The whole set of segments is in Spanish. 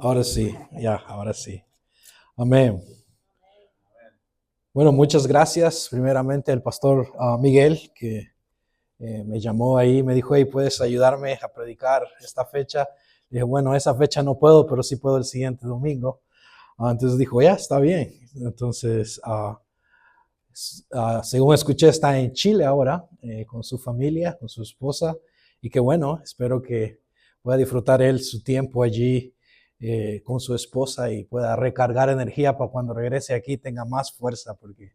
Ahora sí, ya, ahora sí. Amén. Bueno, muchas gracias. Primeramente el pastor Miguel, que me llamó ahí, me dijo, hey, ¿puedes ayudarme a predicar esta fecha? Le dije, bueno, esa fecha no puedo, pero sí puedo el siguiente domingo. Entonces dijo, ya, está bien. Entonces, según escuché, está en Chile ahora, con su familia, con su esposa. Y que bueno, espero que pueda disfrutar él su tiempo allí con su esposa y pueda recargar energía para cuando regrese aquí tenga más fuerza, porque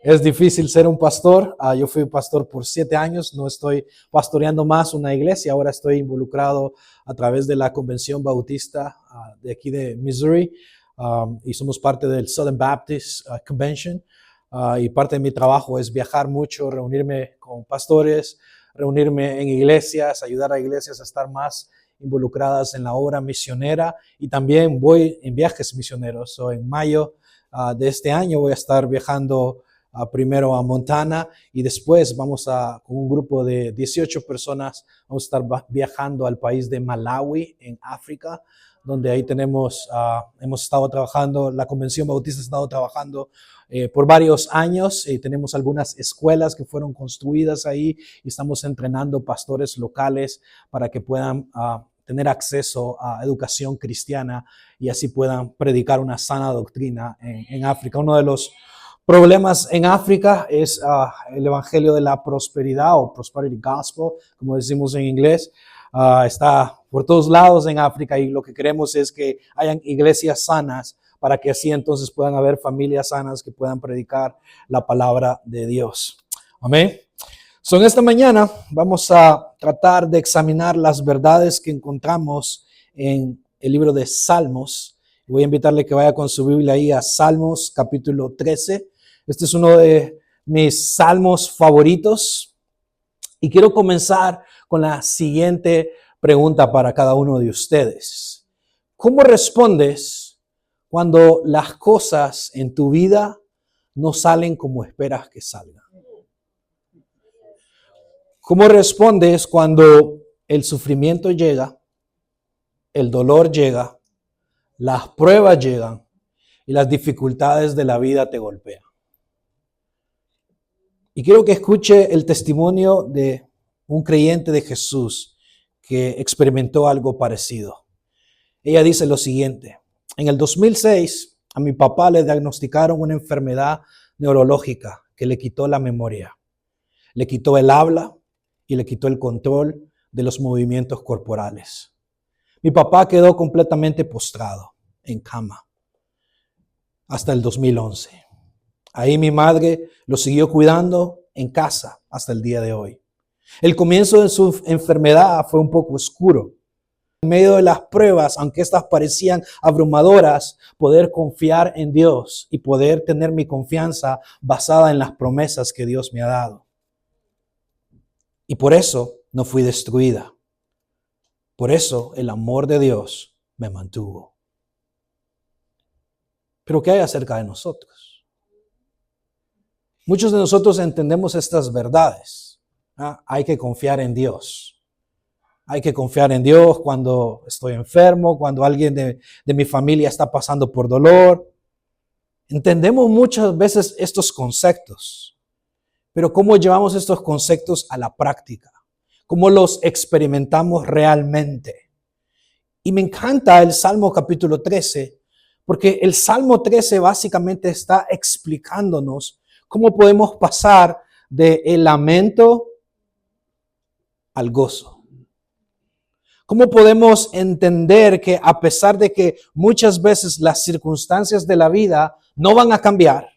es difícil ser un pastor. Yo fui pastor por 7 años, no estoy pastoreando más una iglesia, ahora estoy involucrado a través de la Convención Bautista de aquí de Missouri, y somos parte del Southern Baptist Convention, y parte de mi trabajo es viajar mucho, reunirme con pastores, reunirme en iglesias, ayudar a iglesias a estar más involucradas en la obra misionera, y también voy en viajes misioneros. En mayo de este año voy a estar viajando primero a Montana y después con un grupo de 18 personas, vamos a estar viajando al país de Malawi en África, donde ahí hemos estado trabajando, la Convención Bautista ha estado trabajando por varios años, y tenemos algunas escuelas que fueron construidas ahí y estamos entrenando pastores locales para que puedan tener acceso a educación cristiana y así puedan predicar una sana doctrina en África. Uno de los problemas en África es el evangelio de la prosperidad o prosperity gospel, como decimos en inglés. Está por todos lados en África y lo que queremos es que hayan iglesias sanas para que así entonces puedan haber familias sanas que puedan predicar la palabra de Dios. Amén. En esta mañana vamos a tratar de examinar las verdades que encontramos en el libro de Salmos. Voy a invitarle que vaya con su Biblia ahí a Salmos capítulo 13. Este es uno de mis salmos favoritos. Y quiero comenzar con la siguiente pregunta para cada uno de ustedes. ¿Cómo respondes cuando las cosas en tu vida no salen como esperas que salgan? ¿Cómo respondes cuando el sufrimiento llega, el dolor llega, las pruebas llegan y las dificultades de la vida te golpean? Y quiero que escuche el testimonio de un creyente de Jesús que experimentó algo parecido. Ella dice lo siguiente: en el 2006 a mi papá le diagnosticaron una enfermedad neurológica que le quitó la memoria, le quitó el habla y le quitó el control de los movimientos corporales. Mi papá quedó completamente postrado en cama hasta el 2011. Ahí mi madre lo siguió cuidando en casa hasta el día de hoy. El comienzo de su enfermedad fue un poco oscuro. En medio de las pruebas, aunque estas parecían abrumadoras, poder confiar en Dios y poder tener mi confianza basada en las promesas que Dios me ha dado. Y por eso no fui destruida. Por eso el amor de Dios me mantuvo. Pero ¿qué hay acerca de nosotros? Muchos de nosotros entendemos estas verdades. Hay que confiar en Dios. Hay que confiar en Dios cuando estoy enfermo, cuando alguien de mi familia está pasando por dolor. Entendemos muchas veces estos conceptos. Pero ¿cómo llevamos estos conceptos a la práctica? ¿Cómo los experimentamos realmente? Y me encanta el Salmo capítulo 13, porque el Salmo 13 básicamente está explicándonos cómo podemos pasar del lamento al gozo. ¿Cómo podemos entender que a pesar de que muchas veces las circunstancias de la vida no van a cambiar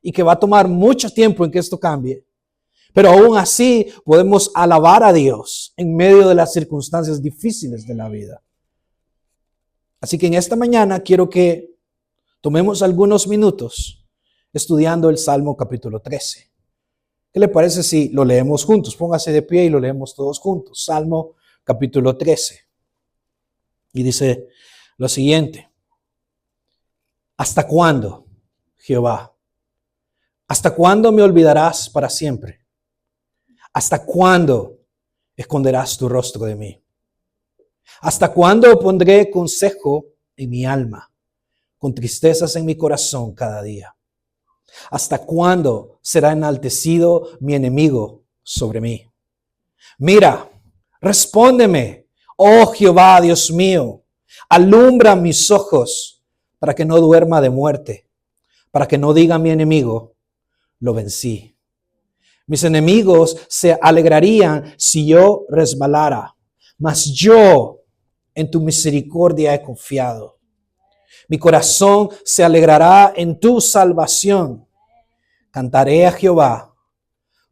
y que va a tomar mucho tiempo en que esto cambie, pero aún así podemos alabar a Dios en medio de las circunstancias difíciles de la vida? Así que en esta mañana quiero que tomemos algunos minutos estudiando el Salmo capítulo 13. ¿Qué le parece si lo leemos juntos? Póngase de pie y lo leemos todos juntos. Salmo capítulo 13. Y dice lo siguiente: ¿hasta cuándo, Jehová? ¿Hasta cuándo me olvidarás para siempre? ¿Hasta cuándo esconderás tu rostro de mí? ¿Hasta cuándo pondré consejo en mi alma, con tristezas en mi corazón cada día. ¿Hasta cuándo será enaltecido mi enemigo sobre mí? Mira, respóndeme, oh Jehová, Dios mío, alumbra mis ojos para que no duerma de muerte, para que no diga mi enemigo, lo vencí. Mis enemigos se alegrarían si yo resbalara, mas yo en tu misericordia he confiado. Mi corazón se alegrará en tu salvación. Cantaré a Jehová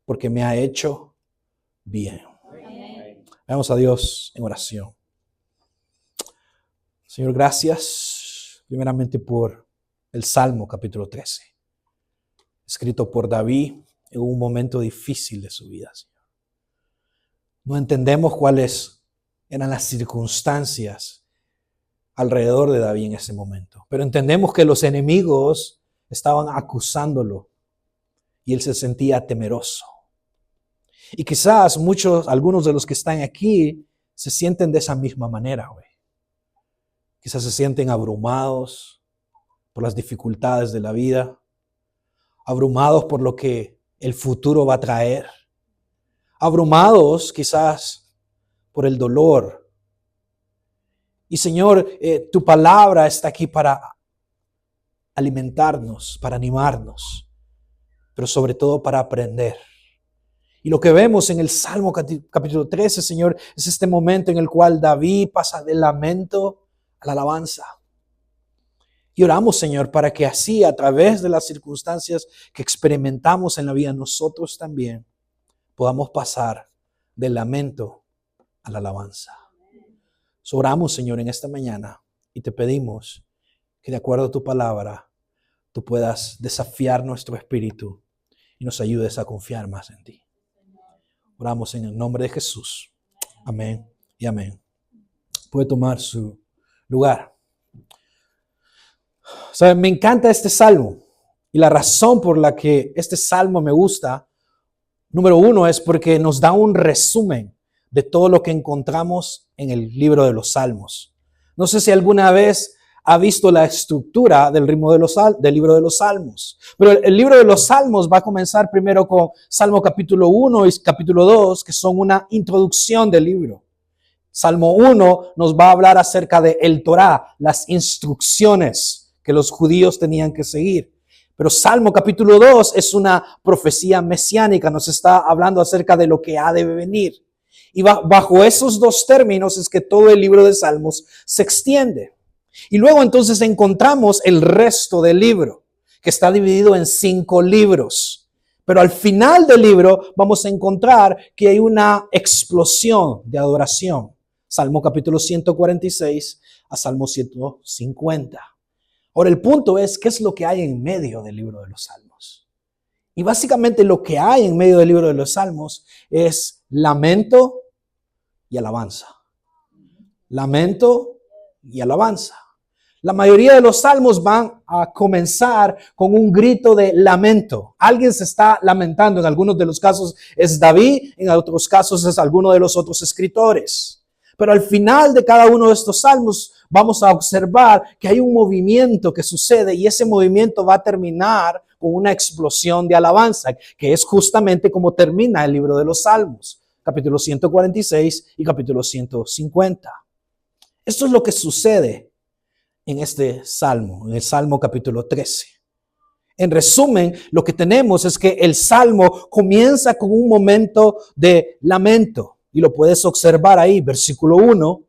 porque me ha hecho bien. Vamos a Dios en oración. Señor, gracias primeramente por el Salmo capítulo 13, escrito por David en un momento difícil de su vida, Señor. No entendemos cuáles eran las circunstancias alrededor de David en ese momento, pero entendemos que los enemigos estaban acusándolo y él se sentía temeroso. Y quizás algunos de los que están aquí se sienten de esa misma manera hoy. Quizás se sienten abrumados por las dificultades de la vida, abrumados por lo que el futuro va a traer, abrumados quizás por el dolor. Y Señor, tu palabra está aquí para alimentarnos, para animarnos, pero sobre todo para aprender. Y lo que vemos en el Salmo capítulo 13, Señor, es este momento en el cual David pasa del lamento a la alabanza. Y oramos, Señor, para que así, a través de las circunstancias que experimentamos en la vida, nosotros también podamos pasar del lamento a la alabanza. Oramos, Señor, en esta mañana y te pedimos que de acuerdo a tu palabra, tú puedas desafiar nuestro espíritu y nos ayudes a confiar más en ti. Oramos en el nombre de Jesús. Amén y amén. Puede tomar su lugar. ¿Saben? Me encanta este salmo y la razón por la que este salmo me gusta, número uno, es porque nos da un resumen de todo lo que encontramos en el libro de los salmos. No sé si alguna vez ha visto la estructura del libro de los salmos, pero el libro de los salmos va a comenzar primero con Salmo capítulo 1 y capítulo 2, que son una introducción del libro. Salmo 1 nos va a hablar acerca de el Torá, las instrucciones que los judíos tenían que seguir. Pero Salmo capítulo 2 es una profecía mesiánica, nos está hablando acerca de lo que ha de venir. Y bajo esos dos términos es que todo el libro de Salmos se extiende. Y luego entonces encontramos el resto del libro, que está dividido en 5 libros. Pero al final del libro vamos a encontrar que hay una explosión de adoración. Salmo capítulo 146 a Salmo 150. Ahora el punto es, ¿qué es lo que hay en medio del libro de los Salmos? Y básicamente lo que hay en medio del libro de los Salmos es lamento y alabanza. Lamento y alabanza. La mayoría de los salmos van a comenzar con un grito de lamento. Alguien se está lamentando. En algunos de los casos es David, en otros casos es alguno de los otros escritores. Pero al final de cada uno de estos salmos vamos a observar que hay un movimiento que sucede y ese movimiento va a terminar con una explosión de alabanza, que es justamente como termina el libro de los salmos, capítulo 146 y capítulo 150. Esto es lo que sucede en este salmo, en el Salmo capítulo 13. En resumen, lo que tenemos es que el salmo comienza con un momento de lamento y lo puedes observar ahí, versículo 1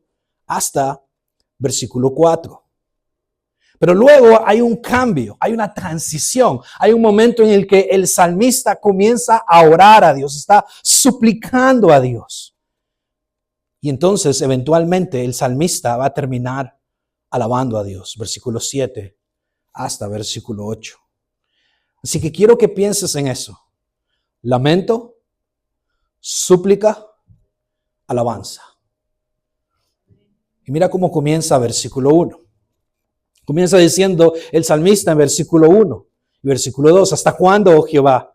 hasta versículo 4. Pero luego hay un cambio, hay una transición, hay un momento en el que el salmista comienza a orar a Dios, está suplicando a Dios. Y entonces eventualmente el salmista va a terminar alabando a Dios, versículo 7 hasta versículo 8. Así que quiero que pienses en eso. Lamento, súplica, alabanza. Y mira cómo comienza versículo 1. Comienza diciendo el salmista en versículo 1 y versículo 2. ¿Hasta cuándo, oh Jehová?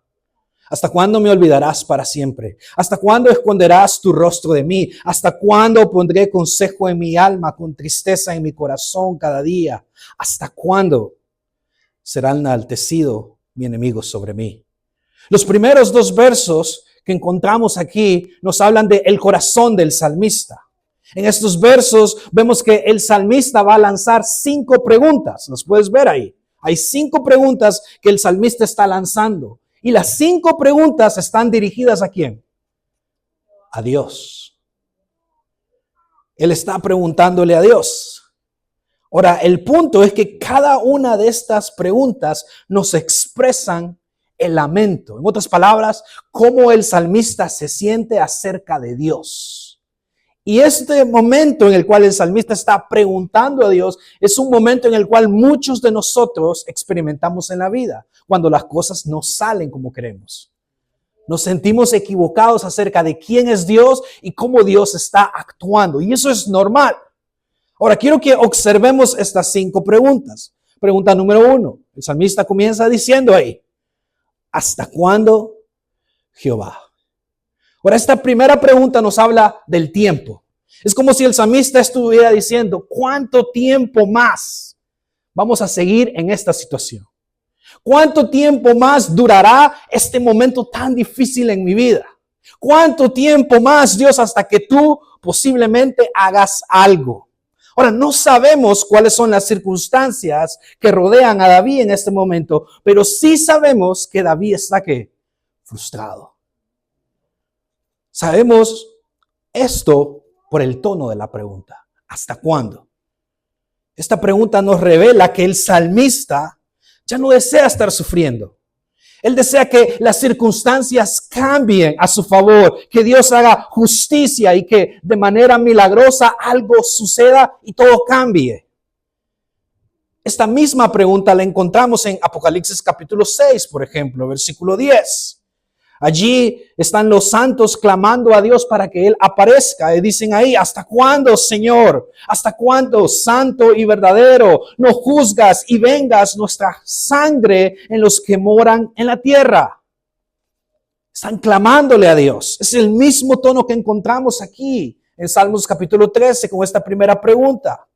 ¿Hasta cuándo me olvidarás para siempre? ¿Hasta cuándo esconderás tu rostro de mí? ¿Hasta cuándo pondré consejo en mi alma con tristeza en mi corazón cada día? ¿Hasta cuándo será enaltecido mi enemigo sobre mí? Los primeros 2 versos que encontramos aquí nos hablan del corazón del salmista. En estos versos vemos que el salmista va a lanzar 5 preguntas. ¿Los puedes ver ahí? Hay 5 preguntas que el salmista está lanzando. Y las 5 preguntas están dirigidas ¿a quién? A Dios. Él está preguntándole a Dios. Ahora, el punto es que cada una de estas preguntas nos expresan el lamento. En otras palabras, cómo el salmista se siente acerca de Dios. Y este momento en el cual el salmista está preguntando a Dios es un momento en el cual muchos de nosotros experimentamos en la vida, cuando las cosas no salen como queremos. Nos sentimos equivocados acerca de quién es Dios y cómo Dios está actuando. Y eso es normal. Ahora, quiero que observemos estas 5 preguntas. Pregunta número 1. El salmista comienza diciendo ahí, ¿hasta cuándo, Jehová? Ahora, esta primera pregunta nos habla del tiempo. Es como si el salmista estuviera diciendo, ¿cuánto tiempo más vamos a seguir en esta situación? ¿Cuánto tiempo más durará este momento tan difícil en mi vida? ¿Cuánto tiempo más, Dios, hasta que tú posiblemente hagas algo? Ahora, no sabemos cuáles son las circunstancias que rodean a David en este momento, pero sí sabemos que David está ¿qué? Frustrado. Sabemos esto por el tono de la pregunta. ¿Hasta cuándo? Esta pregunta nos revela que el salmista ya no desea estar sufriendo. Él desea que las circunstancias cambien a su favor, que Dios haga justicia y que de manera milagrosa algo suceda y todo cambie. Esta misma pregunta la encontramos en Apocalipsis capítulo 6, por ejemplo, versículo 10. Allí están los santos clamando a Dios para que Él aparezca. Y dicen ahí, ¿hasta cuándo, Señor? ¿Hasta cuándo, santo y verdadero, no juzgas y vengas nuestra sangre en los que moran en la tierra? Están clamándole a Dios. Es el mismo tono que encontramos aquí en Salmos capítulo 13 con esta primera pregunta.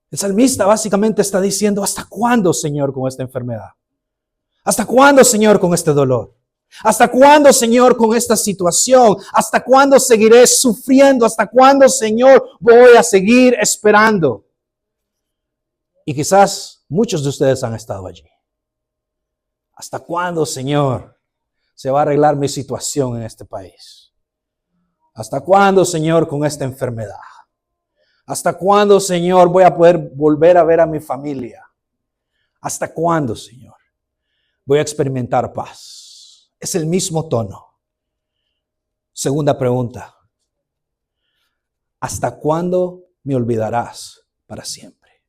El salmista básicamente está diciendo, ¿hasta cuándo, Señor, con esta enfermedad? ¿Hasta cuándo, Señor, con este dolor? ¿Hasta cuándo, Señor, con esta situación? ¿Hasta cuándo seguiré sufriendo? ¿Hasta cuándo, Señor, voy a seguir esperando? Y quizás muchos de ustedes han estado allí. ¿Hasta cuándo, Señor, se va a arreglar mi situación en este país? ¿Hasta cuándo, Señor, con esta enfermedad? ¿Hasta cuándo, Señor, voy a poder volver a ver a mi familia? ¿Hasta cuándo, Señor, voy a experimentar paz? Es el mismo tono. Segunda pregunta. ¿Hasta cuándo me olvidarás para siempre?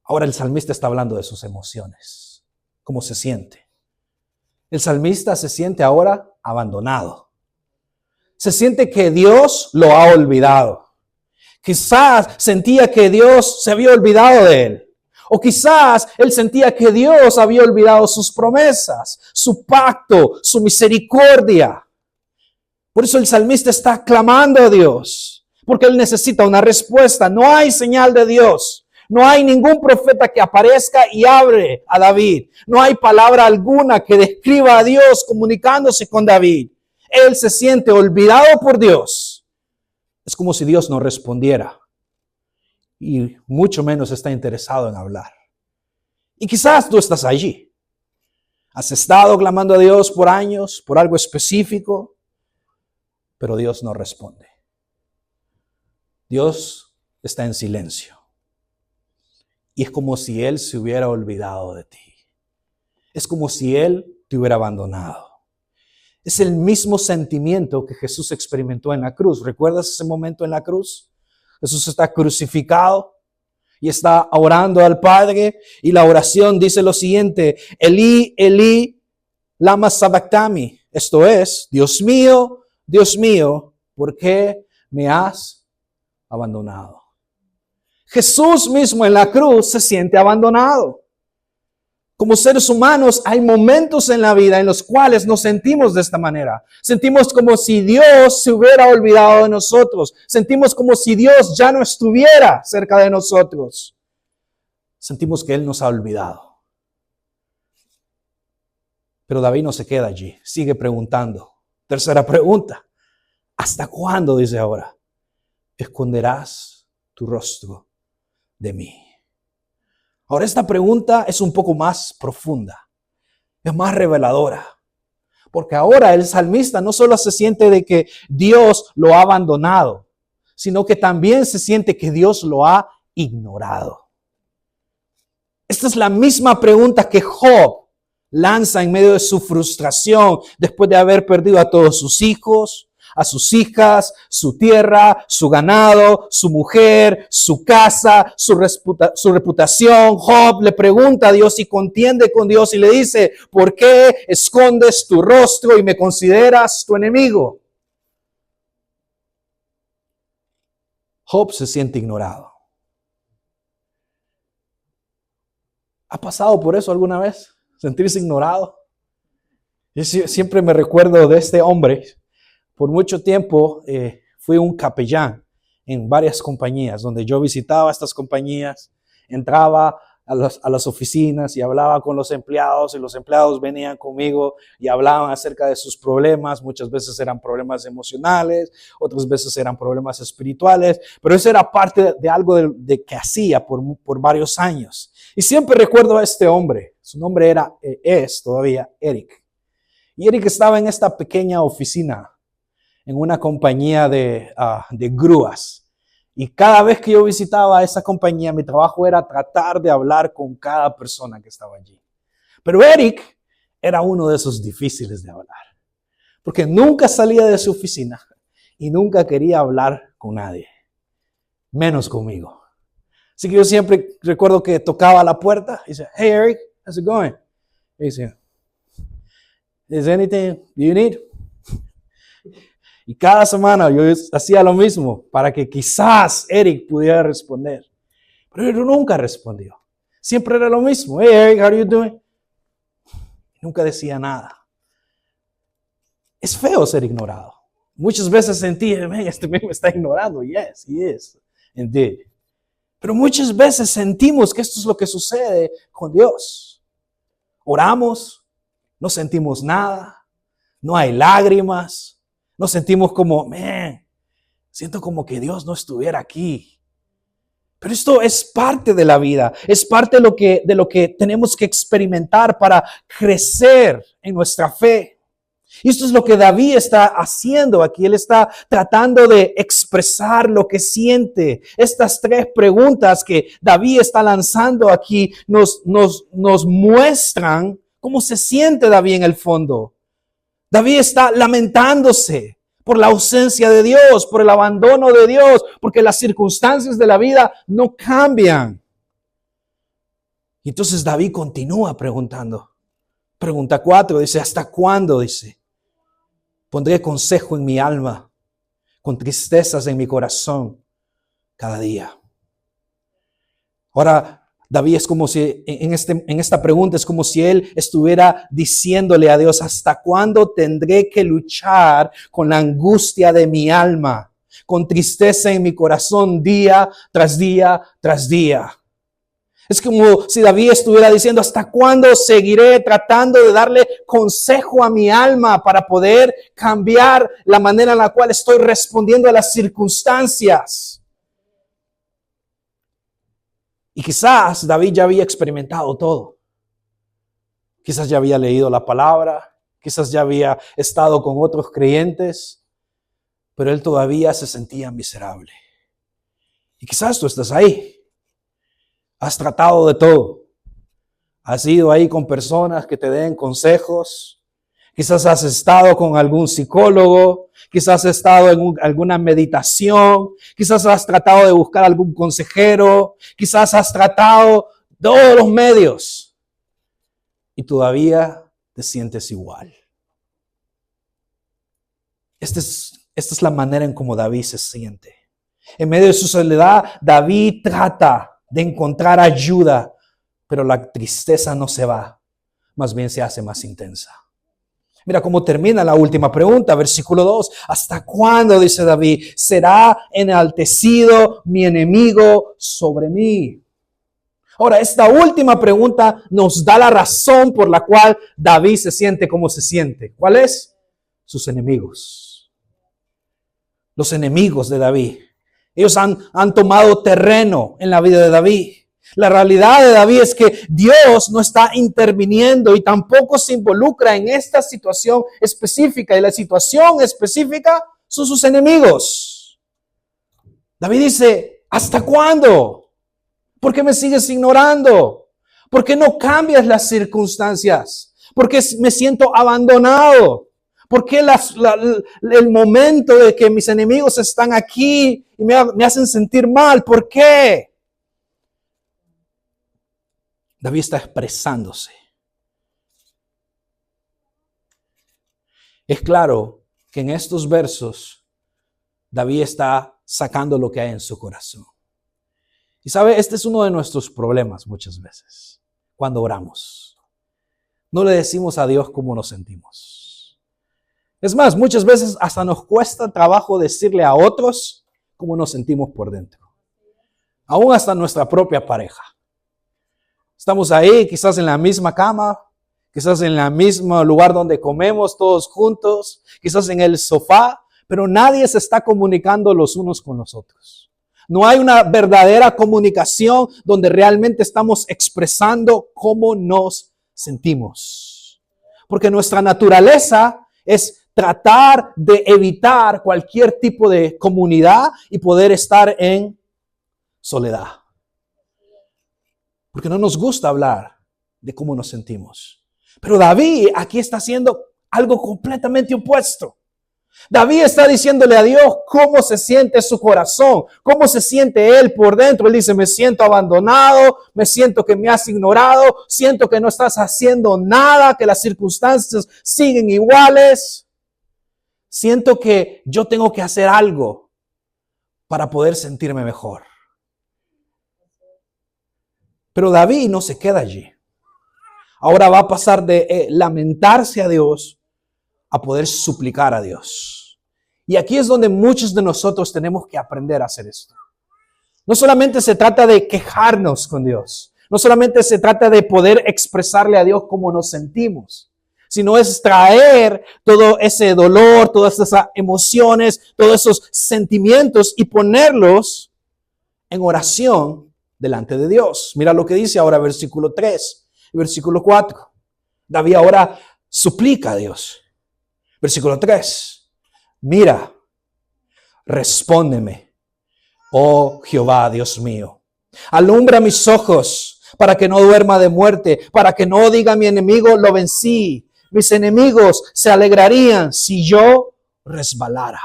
Ahora el salmista está hablando de sus emociones. ¿Cómo se siente? El salmista se siente ahora abandonado. Se siente que Dios lo ha olvidado. Quizás sentía que Dios se había olvidado de él. O quizás él sentía que Dios había olvidado sus promesas, su pacto, su misericordia. Por eso el salmista está clamando a Dios, porque él necesita una respuesta. No hay señal de Dios. No hay ningún profeta que aparezca y hable a David. No hay palabra alguna que describa a Dios comunicándose con David. Él se siente olvidado por Dios. Es como si Dios no respondiera. Y mucho menos está interesado en hablar. Y quizás tú estás allí. Has estado clamando a Dios por años, por algo específico, pero Dios no responde. Dios está en silencio. Y es como si Él se hubiera olvidado de ti. Es como si Él te hubiera abandonado. Es el mismo sentimiento que Jesús experimentó en la cruz. ¿Recuerdas ese momento en la cruz? Jesús está crucificado y está orando al Padre, y la oración dice lo siguiente: Elí, Elí, lama sabactani. Esto es, Dios mío, ¿por qué me has abandonado? Jesús mismo en la cruz se siente abandonado. Como seres humanos hay momentos en la vida en los cuales nos sentimos de esta manera. Sentimos como si Dios se hubiera olvidado de nosotros. Sentimos como si Dios ya no estuviera cerca de nosotros. Sentimos que Él nos ha olvidado. Pero David no se queda allí. Sigue preguntando. Tercera pregunta. ¿Hasta cuándo, dice ahora, esconderás tu rostro de mí? Ahora esta pregunta es un poco más profunda, es más reveladora, porque ahora el salmista no solo se siente de que Dios lo ha abandonado, sino que también se siente que Dios lo ha ignorado. Esta es la misma pregunta que Job lanza en medio de su frustración después de haber perdido a todos sus hijos, a sus hijas, su tierra, su ganado, su mujer, su casa, su reputación. Job le pregunta a Dios y contiende con Dios y le dice, ¿por qué escondes tu rostro y me consideras tu enemigo? Job se siente ignorado. ¿Ha pasado por eso alguna vez? ¿Sentirse ignorado? Yo siempre me recuerdo de este hombre. Por mucho tiempo fui un capellán en varias compañías, donde yo visitaba estas compañías, entraba a las oficinas y hablaba con los empleados, y los empleados venían conmigo y hablaban acerca de sus problemas. Muchas veces eran problemas emocionales, otras veces eran problemas espirituales, pero eso era parte de algo de que hacía por varios años. Y siempre recuerdo a este hombre, su nombre es todavía Eric. Y Eric estaba en esta pequeña oficina, en una compañía de grúas. Y cada vez que yo visitaba esa compañía, mi trabajo era tratar de hablar con cada persona que estaba allí. Pero Eric era uno de esos difíciles de hablar, porque nunca salía de su oficina y nunca quería hablar con nadie, menos conmigo. Así que yo siempre recuerdo que tocaba la puerta y decía, "Hey Eric, how's it going?" Y decía, "Is anything you need?" Y cada semana yo hacía lo mismo para que quizás Eric pudiera responder. Pero él nunca respondió. Siempre era lo mismo. "Hey Eric, how are you doing?" Nunca decía nada. Es feo ser ignorado. Muchas veces sentí, este me está ignorando. Yes, he is. Indeed. Pero muchas veces sentimos que esto es lo que sucede con Dios. Oramos, no sentimos nada, no hay lágrimas. Nos sentimos como, siento como que Dios no estuviera aquí. Pero esto es parte de la vida, es parte de lo que tenemos que experimentar para crecer en nuestra fe. Y esto es lo que David está haciendo aquí. Él está tratando de expresar lo que siente. Estas tres preguntas que David está lanzando aquí nos muestran cómo se siente David en el fondo. David está lamentándose por la ausencia de Dios, por el abandono de Dios, porque las circunstancias de la vida no cambian. Y entonces David continúa preguntando. Pregunta 4, dice, ¿hasta cuándo? Dice, pondré consejo en mi alma, con tristezas en mi corazón cada día. Ahora, David es como si, en esta pregunta, es como si él estuviera diciéndole a Dios, ¿hasta cuándo tendré que luchar con la angustia de mi alma, con tristeza en mi corazón día tras día tras día? Es como si David estuviera diciendo, ¿hasta cuándo seguiré tratando de darle consejo a mi alma para poder cambiar la manera en la cual estoy respondiendo a las circunstancias? Y quizás David ya había experimentado todo. Quizás ya había leído la palabra, quizás ya había estado con otros creyentes, pero él todavía se sentía miserable. Y quizás tú estás ahí. Has tratado de todo. Has ido ahí con personas que te den consejos. Quizás has estado con algún psicólogo. Quizás has estado en alguna meditación. Quizás has tratado de buscar algún consejero. Quizás has tratado todos los medios. Y todavía te sientes igual. Esta es la manera en cómo David se siente. En medio de su soledad, David trata de encontrar ayuda pero la tristeza no se va, más bien se hace más intensa. Mira cómo termina la última pregunta, versículo 2. ¿Hasta cuándo, dice David, será enaltecido mi enemigo sobre mí? Ahora, esta última pregunta nos da la razón por la cual David se siente como se siente. ¿Cuál es? Sus enemigos. Los enemigos de David. Ellos han tomado terreno en la vida de David. La realidad de David es que Dios no está interviniendo y tampoco se involucra en esta situación específica. Y la situación específica son sus enemigos. David dice, ¿hasta cuándo? ¿Por qué me sigues ignorando? ¿Por qué no cambias las circunstancias? ¿Por qué me siento abandonado? ¿Por qué el momento de que mis enemigos están aquí y me hacen sentir mal? ¿Por qué? David está expresándose. Es claro que en estos versos David está sacando lo que hay en su corazón. Y sabe, este es uno de nuestros problemas muchas veces cuando oramos. No le decimos a Dios cómo nos sentimos. Es más, muchas veces hasta nos cuesta trabajo decirle a otros cómo nos sentimos por dentro. Aún hasta nuestra propia pareja. Estamos ahí, quizás en la misma cama, quizás en el mismo lugar donde comemos todos juntos, quizás en el sofá, pero nadie se está comunicando los unos con los otros. No hay una verdadera comunicación donde realmente estamos expresando cómo nos sentimos. Porque nuestra naturaleza es tratar de evitar cualquier tipo de comunidad y poder estar en soledad. Porque no nos gusta hablar de cómo nos sentimos. Pero David aquí está haciendo algo completamente opuesto. David está diciéndole a Dios cómo se siente su corazón, cómo se siente él por dentro. Él dice, me siento abandonado, me siento que me has ignorado, siento que no estás haciendo nada, que las circunstancias siguen iguales. Siento que yo tengo que hacer algo para poder sentirme mejor. Pero David no se queda allí. Ahora va a pasar de lamentarse a Dios a poder suplicar a Dios. Y aquí es donde muchos de nosotros tenemos que aprender a hacer esto. No solamente se trata de quejarnos con Dios. No solamente se trata de poder expresarle a Dios cómo nos sentimos. Sino es traer todo ese dolor, todas esas emociones, todos esos sentimientos y ponerlos en oración delante de Dios. Mira lo que dice ahora versículo 3 y versículo 4. David ahora suplica a Dios. Versículo 3. Mira, respóndeme, oh Jehová, Dios mío. Alumbra mis ojos para que no duerma de muerte, para que no diga mi enemigo, lo vencí. Mis enemigos se alegrarían si yo resbalara.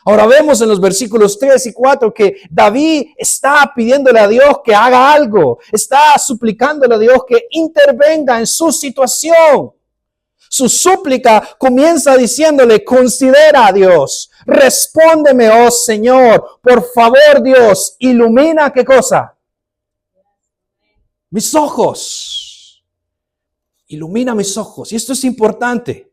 Ahora vemos en los versículos 3 y 4 que David está pidiéndole a Dios que haga algo. Está suplicándole a Dios que intervenga en su situación. Su súplica comienza diciéndole, considera a Dios. Respóndeme, oh Señor. Por favor, Dios, ilumina, ¿qué cosa? Mis ojos. Ilumina mis ojos. Y esto es importante.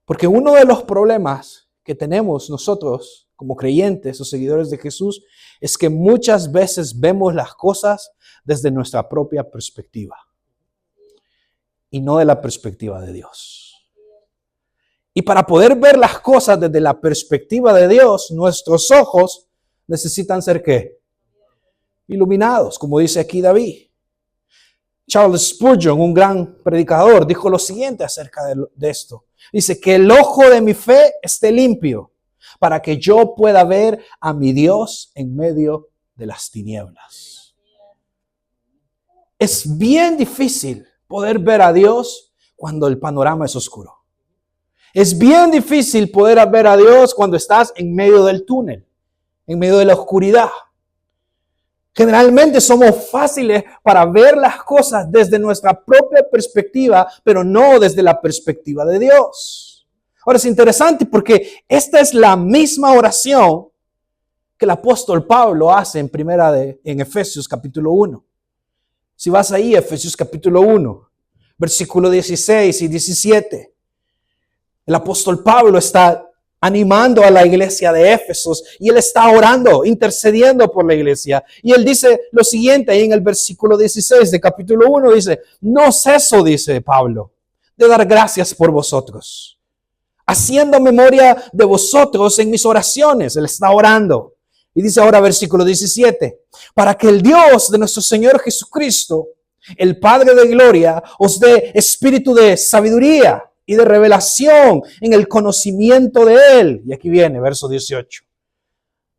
Porque uno de los problemas que tenemos nosotros como creyentes o seguidores de Jesús es que muchas veces vemos las cosas desde nuestra propia perspectiva y no de la perspectiva de Dios. Y para poder ver las cosas desde la perspectiva de Dios, nuestros ojos necesitan ser ¿qué? Iluminados, como dice aquí David. Charles Spurgeon, un gran predicador, dijo lo siguiente acerca de esto. Dice que el ojo de mi fe esté limpio para que yo pueda ver a mi Dios en medio de las tinieblas. Es bien difícil poder ver a Dios cuando el panorama es oscuro. Es bien difícil poder ver a Dios cuando estás en medio del túnel, en medio de la oscuridad. Generalmente somos fáciles para ver las cosas desde nuestra propia perspectiva, pero no desde la perspectiva de Dios. Ahora es interesante porque esta es la misma oración que el apóstol Pablo hace en Efesios capítulo 1. Si vas ahí, Efesios capítulo 1, versículo 16 y 17. El apóstol Pablo está animando a la iglesia de Éfesos y él está orando, intercediendo por la iglesia. Y él dice lo siguiente ahí en el versículo 16 de capítulo 1, dice, no ceso, dice Pablo, de dar gracias por vosotros, haciendo memoria de vosotros en mis oraciones. Él está orando. Y dice ahora versículo 17, para que el Dios de nuestro Señor Jesucristo, el Padre de gloria, os dé espíritu de sabiduría y de revelación en el conocimiento de Él. Y aquí viene, verso 18.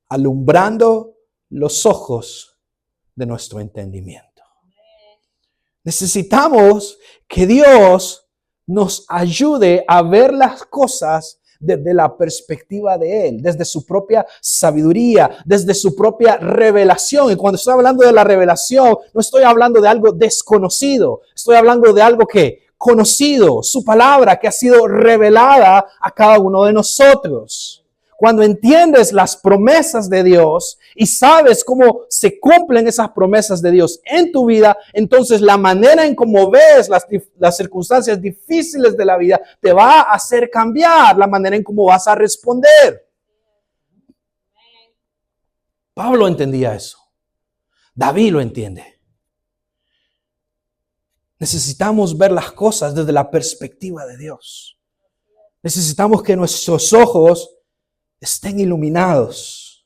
Alumbrando los ojos de nuestro entendimiento. Necesitamos que Dios nos ayude a ver las cosas desde la perspectiva de Él, desde su propia sabiduría, desde su propia revelación. Y cuando estoy hablando de la revelación, no estoy hablando de algo desconocido, estoy hablando de algo que conocido, su palabra que ha sido revelada a cada uno de nosotros. Cuando entiendes las promesas de Dios y sabes cómo se cumplen esas promesas de Dios en tu vida, entonces la manera en cómo ves las circunstancias difíciles de la vida te va a hacer cambiar la manera en cómo vas a responder. Pablo entendía eso. David lo entiende. Necesitamos ver las cosas desde la perspectiva de Dios. Necesitamos que nuestros ojos estén iluminados.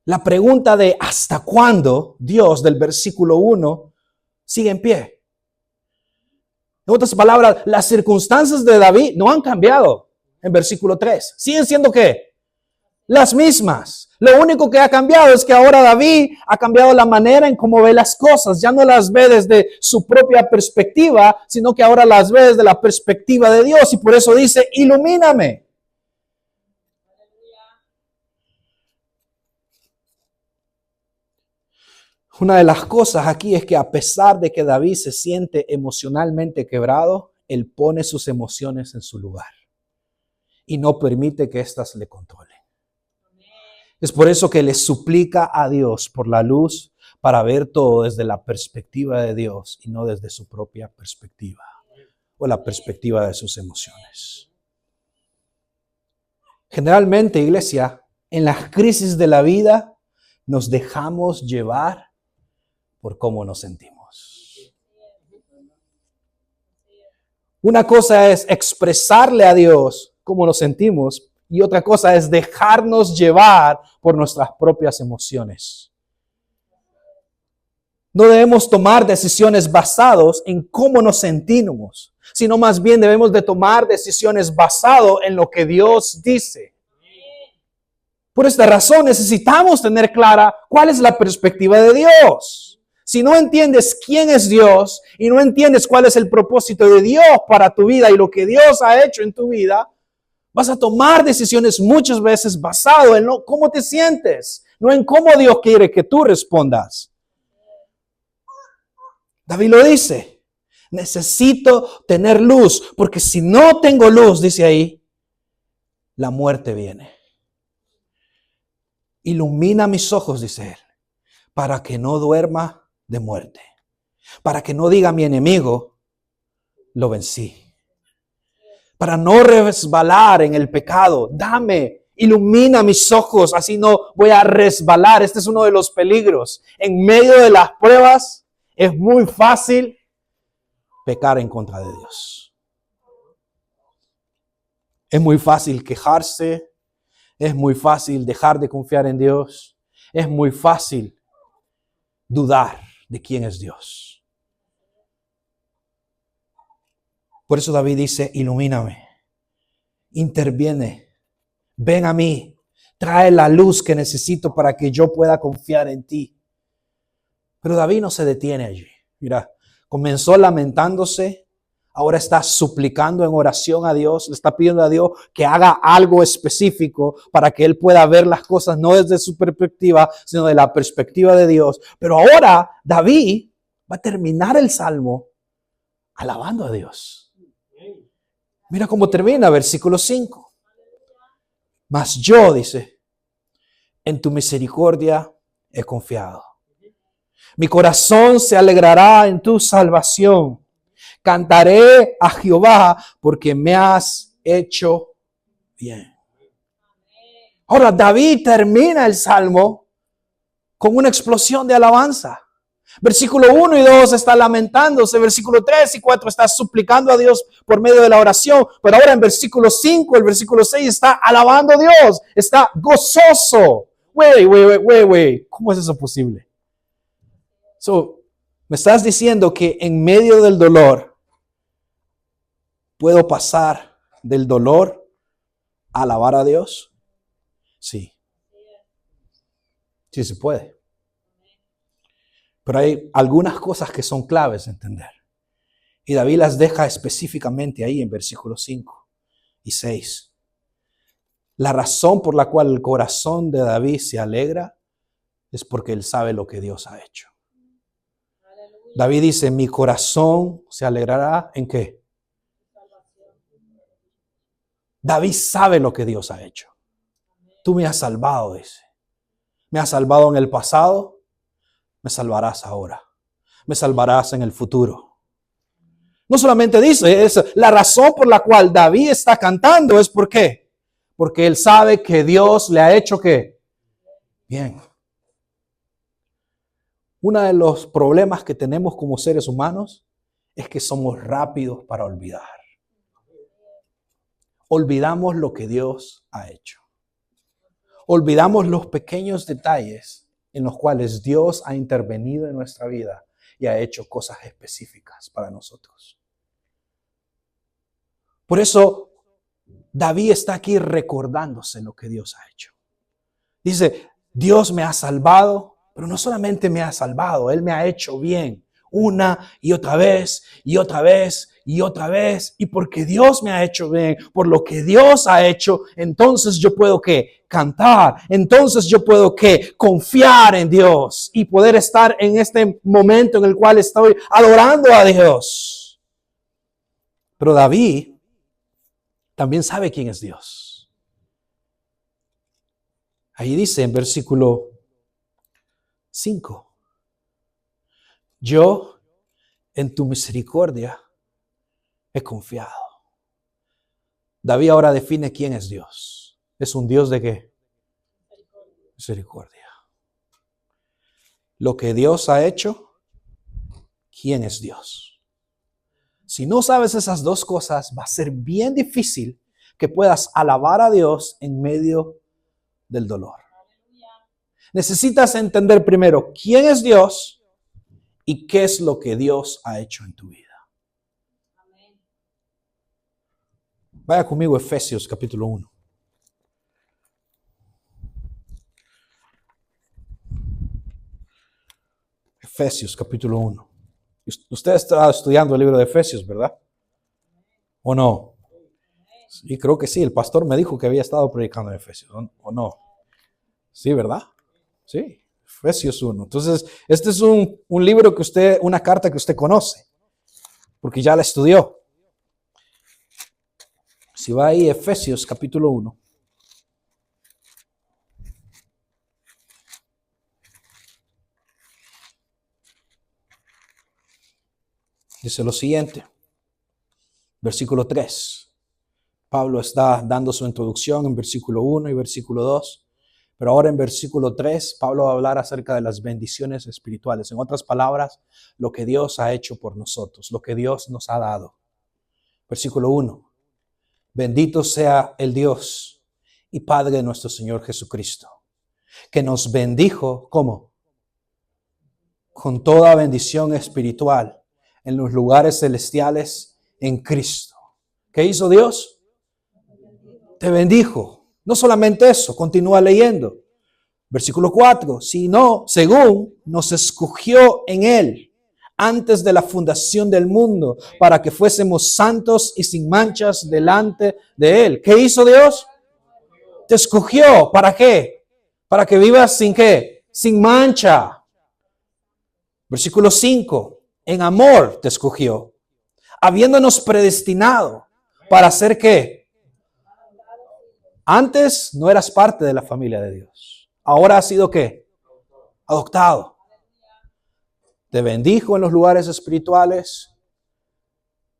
La pregunta de ¿hasta cuándo? Dios del versículo 1 sigue en pie. En otras palabras, las circunstancias de David no han cambiado en versículo 3. Siguen siendo ¿qué? Las mismas. Lo único que ha cambiado es que ahora David ha cambiado la manera en cómo ve las cosas. Ya no las ve desde su propia perspectiva, sino que ahora las ve desde la perspectiva de Dios. Y por eso dice, ilumíname. Una de las cosas aquí es que a pesar de que David se siente emocionalmente quebrado, él pone sus emociones en su lugar y no permite que éstas le controlen. Es por eso que le suplica a Dios por la luz para ver todo desde la perspectiva de Dios y no desde su propia perspectiva o la perspectiva de sus emociones. Generalmente, iglesia, en las crisis de la vida nos dejamos llevar por cómo nos sentimos. Una cosa es expresarle a Dios cómo nos sentimos y otra cosa es dejarnos llevar por nuestras propias emociones. No debemos tomar decisiones basadas en cómo nos sentimos, sino más bien debemos de tomar decisiones basadas en lo que Dios dice. Por esta razón necesitamos tener clara cuál es la perspectiva de Dios. Si no entiendes quién es Dios y no entiendes cuál es el propósito de Dios para tu vida y lo que Dios ha hecho en tu vida, vas a tomar decisiones muchas veces basado en cómo te sientes, no en cómo Dios quiere que tú respondas. David lo dice, necesito tener luz, porque si no tengo luz, dice ahí, la muerte viene. Ilumina mis ojos, dice él, para que no duerma de muerte, para que no diga mi enemigo, lo vencí. Para no resbalar en el pecado, ilumina mis ojos, así no voy a resbalar. Este es uno de los peligros. En medio de las pruebas es muy fácil pecar en contra de Dios. Es muy fácil quejarse, es muy fácil dejar de confiar en Dios, es muy fácil dudar de quién es Dios. Por eso David dice, ilumíname, interviene, ven a mí, trae la luz que necesito para que yo pueda confiar en ti. Pero David no se detiene allí. Mira, comenzó lamentándose, ahora está suplicando en oración a Dios, le está pidiendo a Dios que haga algo específico para que él pueda ver las cosas no desde su perspectiva, sino de la perspectiva de Dios. Pero ahora David va a terminar el salmo alabando a Dios. Mira cómo termina, versículo 5. Mas yo, dice, en tu misericordia he confiado. Mi corazón se alegrará en tu salvación. Cantaré a Jehová porque me has hecho bien. Ahora, David termina el salmo con una explosión de alabanza. Versículo 1 y 2 está lamentándose. Versículo 3 y 4 está suplicando a Dios por medio de la oración. Pero ahora en versículo 5, el versículo 6 está alabando a Dios. Está gozoso. Wait. ¿Cómo es eso posible? Me estás diciendo que en medio del dolor puedo pasar del dolor a alabar a Dios. Sí. Sí se puede. Pero hay algunas cosas que son claves de entender. Y David las deja específicamente ahí en versículos 5 y 6. La razón por la cual el corazón de David se alegra es porque él sabe lo que Dios ha hecho. David dice, mi corazón se alegrará ¿en qué? David sabe lo que Dios ha hecho. Tú me has salvado, dice. Me has salvado en el pasado, me salvarás ahora. Me salvarás en el futuro. No solamente dice eso, la razón por la cual David está cantando es ¿por qué? Porque él sabe que Dios le ha hecho ¿qué? Bien. Uno de los problemas que tenemos como seres humanos es que somos rápidos para olvidar. Olvidamos lo que Dios ha hecho. Olvidamos los pequeños detalles en los cuales Dios ha intervenido en nuestra vida y ha hecho cosas específicas para nosotros. Por eso David está aquí recordándose lo que Dios ha hecho. Dice, Dios me ha salvado. Pero no solamente me ha salvado, Él me ha hecho bien una y otra vez y otra vez y otra vez. Y porque Dios me ha hecho bien, por lo que Dios ha hecho, entonces yo puedo ¿qué? Cantar. Entonces yo puedo ¿qué? Confiar en Dios y poder estar en este momento en el cual estoy adorando a Dios. Pero David también sabe quién es Dios. Ahí dice en versículo 5. Yo en tu misericordia he confiado. David ahora define quién es Dios. ¿Es un Dios de qué? Misericordia. Lo que Dios ha hecho, ¿quién es Dios? Si no sabes esas dos cosas, va a ser bien difícil que puedas alabar a Dios en medio del dolor. Necesitas entender primero quién es Dios y qué es lo que Dios ha hecho en tu vida. Vaya conmigo a Efesios capítulo 1. Efesios capítulo 1. Usted está estudiando el libro de Efesios, ¿verdad? ¿O no? Sí, creo que sí. El pastor me dijo que había estado predicando en Efesios, ¿o no? Sí, ¿verdad? Sí, Efesios 1. Entonces, este es un libro que una carta que usted conoce, porque ya la estudió. Si va ahí, Efesios capítulo 1. Dice lo siguiente, versículo 3. Pablo está dando su introducción en versículo 1 y versículo 2. Pero ahora en versículo 3, Pablo va a hablar acerca de las bendiciones espirituales. En otras palabras, lo que Dios ha hecho por nosotros, lo que Dios nos ha dado. Versículo 1. Bendito sea el Dios y Padre de nuestro Señor Jesucristo, que nos bendijo, ¿cómo? Con toda bendición espiritual en los lugares celestiales en Cristo. ¿Qué hizo Dios? Te bendijo. No solamente eso, continúa leyendo. Versículo 4, sino según nos escogió en Él antes de la fundación del mundo para que fuésemos santos y sin manchas delante de Él. ¿Qué hizo Dios? Te escogió. ¿Para qué? Para que vivas sin qué? Sin mancha. Versículo 5, en amor te escogió, habiéndonos predestinado para hacer qué. Antes no eras parte de la familia de Dios. Ahora has sido ¿qué? Adoptado. Te bendijo en los lugares espirituales,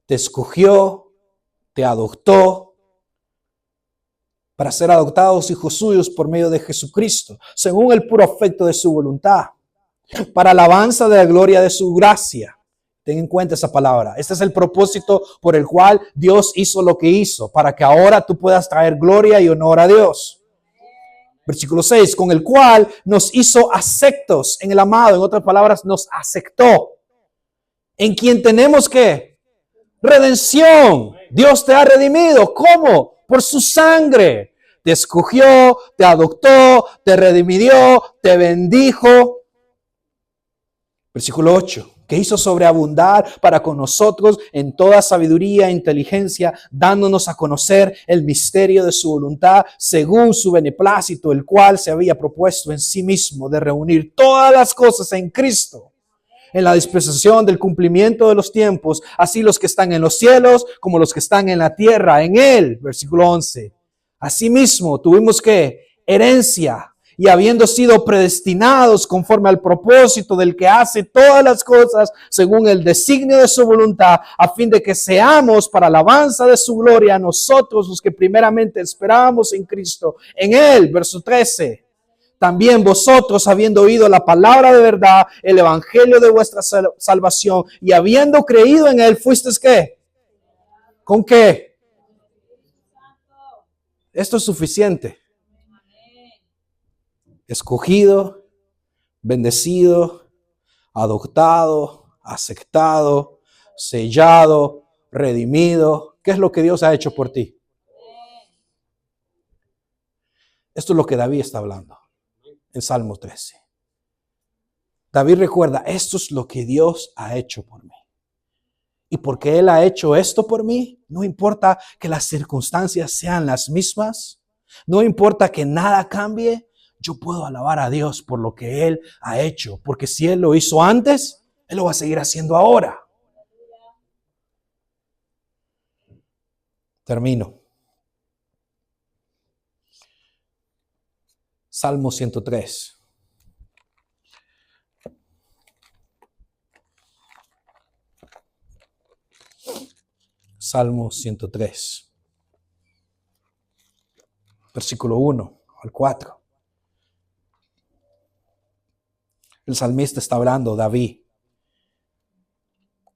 te escogió, te adoptó para ser adoptados hijos suyos por medio de Jesucristo, según el puro afecto de su voluntad, para alabanza de la gloria de su gracia. Ten en cuenta esa palabra. Este es el propósito por el cual Dios hizo lo que hizo, para que ahora tú puedas traer gloria y honor a Dios. Versículo 6, con el cual nos hizo aceptos en el amado. En otras palabras, nos aceptó. En quien tenemos ¿qué? Redención. Dios te ha redimido. ¿Cómo? Por su sangre. Te escogió, te adoptó, te redimió, te bendijo. Versículo 8. Que hizo sobreabundar para con nosotros en toda sabiduría e inteligencia, dándonos a conocer el misterio de su voluntad, según su beneplácito, el cual se había propuesto en sí mismo de reunir todas las cosas en Cristo, en la dispensación del cumplimiento de los tiempos, así los que están en los cielos como los que están en la tierra, en Él. Versículo 11. Asimismo, tuvimos que herencia, y habiendo sido predestinados conforme al propósito del que hace todas las cosas según el designio de su voluntad, a fin de que seamos para alabanza de su gloria nosotros los que primeramente esperábamos en Cristo. En Él, verso 13. También vosotros, habiendo oído la palabra de verdad, el evangelio de vuestra salvación, y habiendo creído en Él, ¿fuisteis qué? ¿Con qué? Esto es suficiente. Escogido, bendecido, adoptado, aceptado, sellado, redimido. ¿Qué es lo que Dios ha hecho por ti? Esto es lo que David está hablando en Salmo 13. David recuerda, esto es lo que Dios ha hecho por mí. Y porque Él ha hecho esto por mí, no importa que las circunstancias sean las mismas, no importa que nada cambie, yo puedo alabar a Dios por lo que Él ha hecho. Porque si Él lo hizo antes, Él lo va a seguir haciendo ahora. Termino. Salmo 103. Salmo 103. Versículo 1 al 4. El salmista está hablando, David.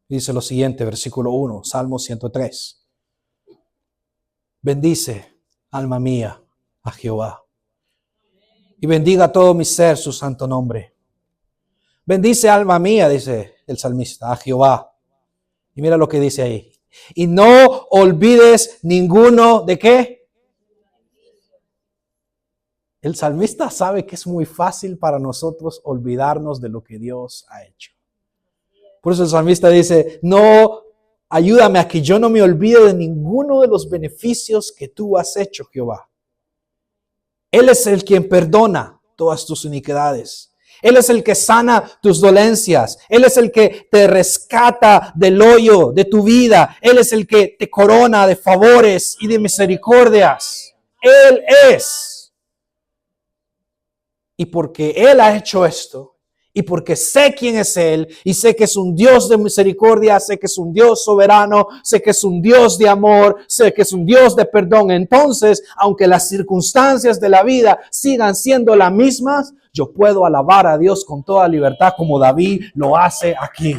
Dice lo siguiente, versículo 1, Salmo 103. Bendice, alma mía, a Jehová, y bendiga todo mi ser su santo nombre. Bendice, alma mía, dice el salmista, a Jehová. Y mira lo que dice ahí. Y no olvides ninguno de qué. El salmista sabe que es muy fácil para nosotros olvidarnos de lo que Dios ha hecho. Por eso el salmista dice, no, ayúdame a que yo no me olvide de ninguno de los beneficios que tú has hecho, Jehová. Él es el quien perdona todas tus iniquidades. Él es el que sana tus dolencias. Él es el que te rescata del hoyo de tu vida. Él es el que te corona de favores y de misericordias. Él es. Y porque Él ha hecho esto, y porque sé quién es Él, y sé que es un Dios de misericordia, sé que es un Dios soberano, sé que es un Dios de amor, sé que es un Dios de perdón, entonces, aunque las circunstancias de la vida sigan siendo las mismas, yo puedo alabar a Dios con toda libertad como David lo hace aquí.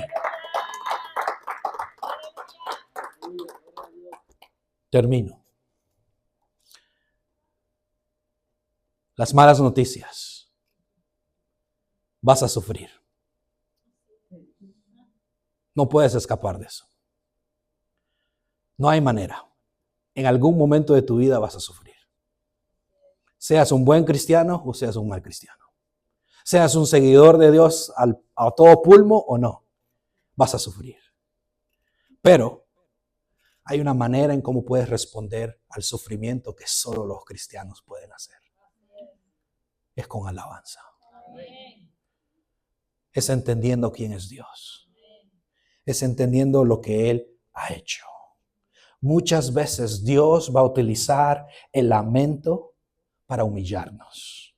Termino. Las malas noticias. Vas a sufrir. No puedes escapar de eso. No hay manera. En algún momento de tu vida vas a sufrir. Seas un buen cristiano o seas un mal cristiano. Seas un seguidor de Dios a todo pulmo o no. Vas a sufrir. Pero hay una manera en cómo puedes responder al sufrimiento que solo los cristianos pueden hacer. Es con alabanza. Es entendiendo quién es Dios. Es entendiendo lo que Él ha hecho. Muchas veces Dios va a utilizar el lamento para humillarnos.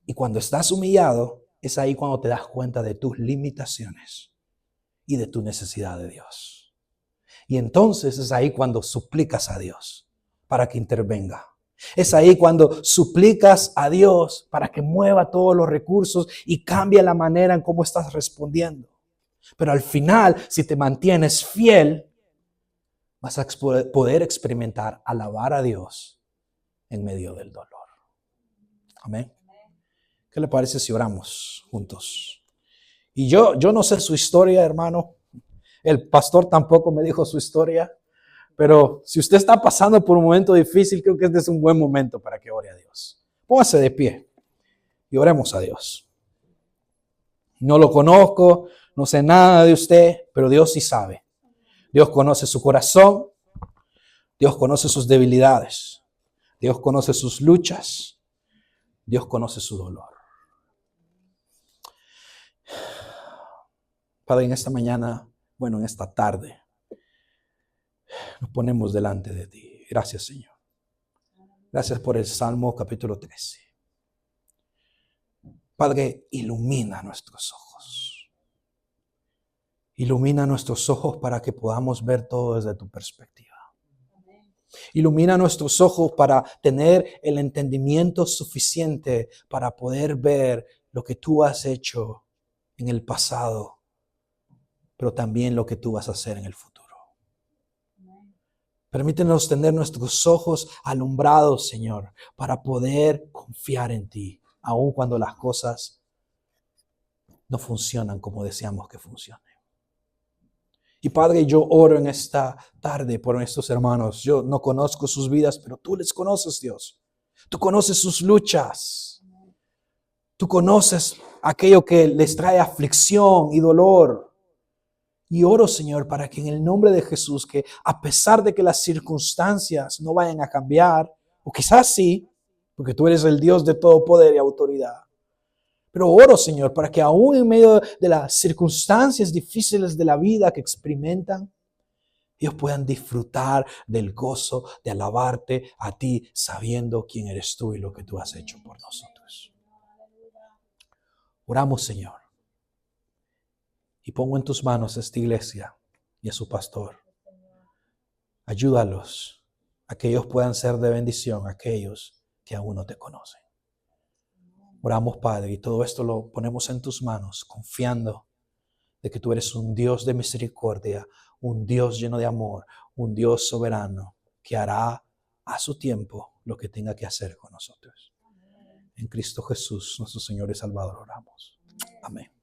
Y cuando estás humillado, es ahí cuando te das cuenta de tus limitaciones y de tu necesidad de Dios. Y entonces es ahí cuando suplicas a Dios para que intervenga. Es ahí cuando suplicas a Dios para que mueva todos los recursos y cambie la manera en cómo estás respondiendo. Pero al final, si te mantienes fiel, vas a poder experimentar, alabar a Dios en medio del dolor. Amén. ¿Qué le parece si oramos juntos? Y yo no sé su historia, hermano. El pastor tampoco me dijo su historia. Pero si usted está pasando por un momento difícil, creo que este es un buen momento para que ore a Dios. Póngase de pie y oremos a Dios. No lo conozco, no sé nada de usted, pero Dios sí sabe. Dios conoce su corazón. Dios conoce sus debilidades. Dios conoce sus luchas. Dios conoce su dolor. Padre, en esta mañana, en esta tarde, nos ponemos delante de ti. Gracias, Señor. Gracias por el Salmo capítulo 13. Padre, ilumina nuestros ojos. Ilumina nuestros ojos para que podamos ver todo desde tu perspectiva. Ilumina nuestros ojos para tener el entendimiento suficiente para poder ver lo que tú has hecho en el pasado, pero también lo que tú vas a hacer en el futuro. Permítenos tener nuestros ojos alumbrados, Señor, para poder confiar en ti, aun cuando las cosas no funcionan como deseamos que funcionen. Y Padre, yo oro en esta tarde por estos hermanos. Yo no conozco sus vidas, pero tú les conoces, Dios. Tú conoces sus luchas. Tú conoces aquello que les trae aflicción y dolor. Y oro, Señor, para que en el nombre de Jesús, que a pesar de que las circunstancias no vayan a cambiar, o quizás sí, porque tú eres el Dios de todo poder y autoridad. Pero oro, Señor, para que aún en medio de las circunstancias difíciles de la vida que experimentan, ellos puedan disfrutar del gozo de alabarte a ti, sabiendo quién eres tú y lo que tú has hecho por nosotros. Oramos, Señor, y pongo en tus manos a esta iglesia y a su pastor. Ayúdalos a que ellos puedan ser de bendición a aquellos que aún no te conocen. Oramos, Padre, y todo esto lo ponemos en tus manos, confiando de que tú eres un Dios de misericordia, un Dios lleno de amor, un Dios soberano que hará a su tiempo lo que tenga que hacer con nosotros. En Cristo Jesús, nuestro Señor y Salvador, oramos. Amén.